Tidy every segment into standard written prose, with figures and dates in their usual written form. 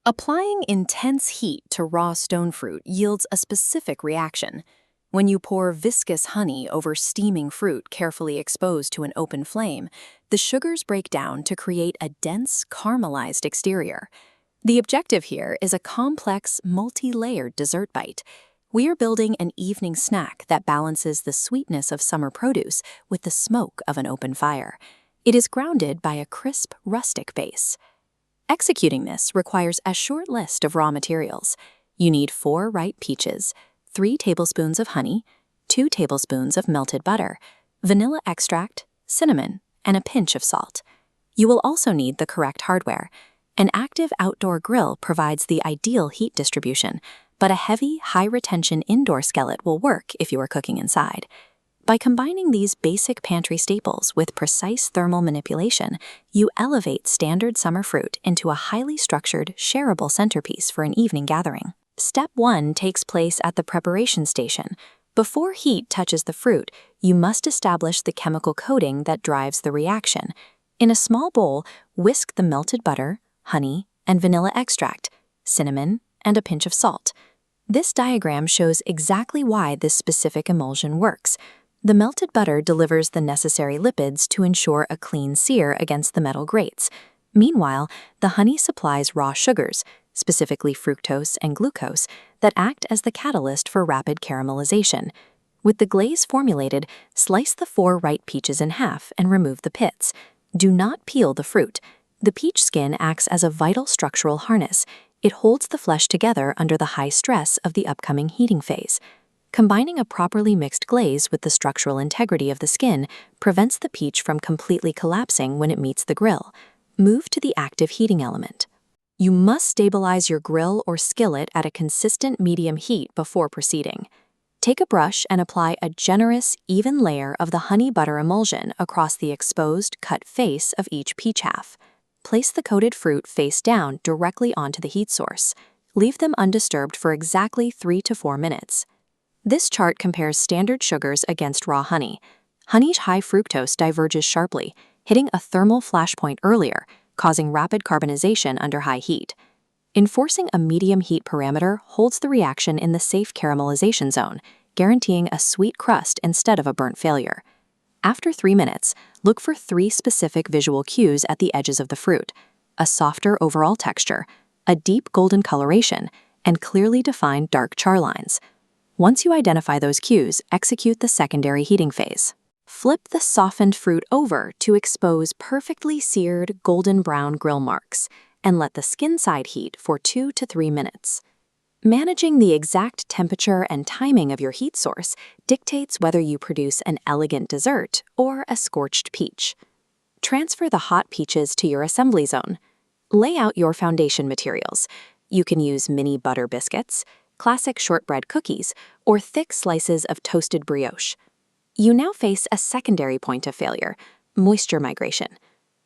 Applying intense heat to raw stone fruit yields a specific reaction. When you pour viscous honey over steaming fruit carefully exposed to an open flame, the sugars break down to create a dense, caramelized exterior. The objective here is a complex, multi-layered dessert bite. We are building an evening snack that balances the sweetness of summer produce with the smoke of an open fire. It is grounded by a crisp, rustic base. Executing this requires a short list of raw materials. You need 4 ripe peaches, 3 tablespoons of honey, 2 tablespoons of melted butter, vanilla extract, cinnamon, and a pinch of salt. You will also need the correct hardware. An active outdoor grill provides the ideal heat distribution, but a heavy, high-retention indoor skillet will work if you are cooking inside. By combining these basic pantry staples with precise thermal manipulation, you elevate standard summer fruit into a highly structured, shareable centerpiece for an evening gathering. Step 1 takes place at the preparation station. Before heat touches the fruit, you must establish the chemical coating that drives the reaction. In a small bowl, whisk the melted butter, honey, and vanilla extract, cinnamon, and a pinch of salt. This diagram shows exactly why this specific emulsion works. The melted butter delivers the necessary lipids to ensure a clean sear against the metal grates. Meanwhile, the honey supplies raw sugars, specifically fructose and glucose, that act as the catalyst for rapid caramelization. With the glaze formulated, slice the 4 ripe peaches in half and remove the pits. Do not peel the fruit. The peach skin acts as a vital structural harness. It holds the flesh together under the high stress of the upcoming heating phase. Combining a properly mixed glaze with the structural integrity of the skin prevents the peach from completely collapsing when it meets the grill. Move to the active heating element. You must stabilize your grill or skillet at a consistent medium heat before proceeding. Take a brush and apply a generous, even layer of the honey butter emulsion across the exposed, cut face of each peach half. Place the coated fruit face down directly onto the heat source. Leave them undisturbed for exactly 3 to 4 minutes. This chart compares standard sugars against raw honey. Honey's high fructose diverges sharply, hitting a thermal flashpoint earlier, causing rapid carbonization under high heat. Enforcing a medium heat parameter holds the reaction in the safe caramelization zone, guaranteeing a sweet crust instead of a burnt failure. After 3 minutes, look for 3 specific visual cues at the edges of the fruit: a softer overall texture, a deep golden coloration, and clearly defined dark char lines. Once you identify those cues, execute the secondary heating phase. Flip the softened fruit over to expose perfectly seared golden brown grill marks, and let the skin side heat for 2 to 3 minutes. Managing the exact temperature and timing of your heat source dictates whether you produce an elegant dessert or a scorched peach. Transfer the hot peaches to your assembly zone. Lay out your foundation materials. You can use mini butter biscuits, classic shortbread cookies, or thick slices of toasted brioche. You now face a secondary point of failure: moisture migration.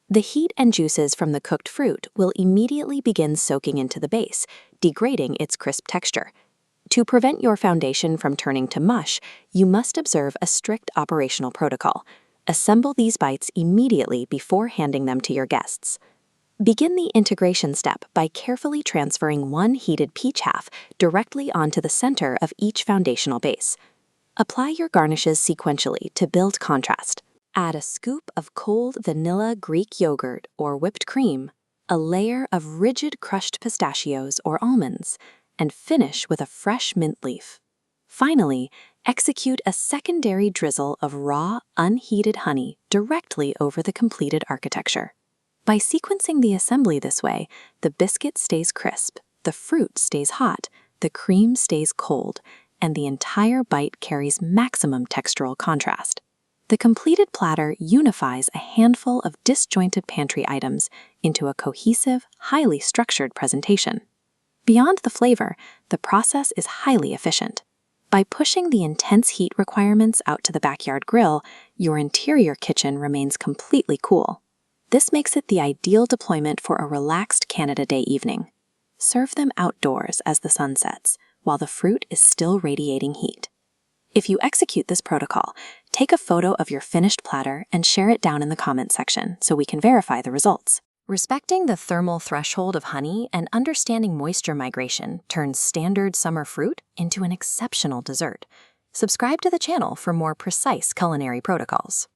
The heat and juices from the cooked fruit will immediately begin soaking into the base, degrading its crisp texture. To prevent your foundation from turning to mush, you must observe a strict operational protocol. Assemble these bites immediately before handing them to your guests. Begin the integration step by carefully transferring 1 heated peach half directly onto the center of each foundational base. Apply your garnishes sequentially to build contrast. Add a scoop of cold vanilla Greek yogurt or whipped cream, a layer of rigid crushed pistachios or almonds, and finish with a fresh mint leaf. Finally, execute a secondary drizzle of raw, unheated honey directly over the completed architecture. By sequencing the assembly this way, the biscuit stays crisp, the fruit stays hot, the cream stays cold, and the entire bite carries maximum textural contrast. The completed platter unifies a handful of disjointed pantry items into a cohesive, highly structured presentation. Beyond the flavor, the process is highly efficient. By pushing the intense heat requirements out to the backyard grill, your interior kitchen remains completely cool. This makes it the ideal deployment for a relaxed Canada Day evening. Serve them outdoors as the sun sets, while the fruit is still radiating heat. If you execute this protocol, take a photo of your finished platter and share it down in the comments section so we can verify the results. Respecting the thermal threshold of honey and understanding moisture migration turns standard summer fruit into an exceptional dessert. Subscribe to the channel for more precise culinary protocols.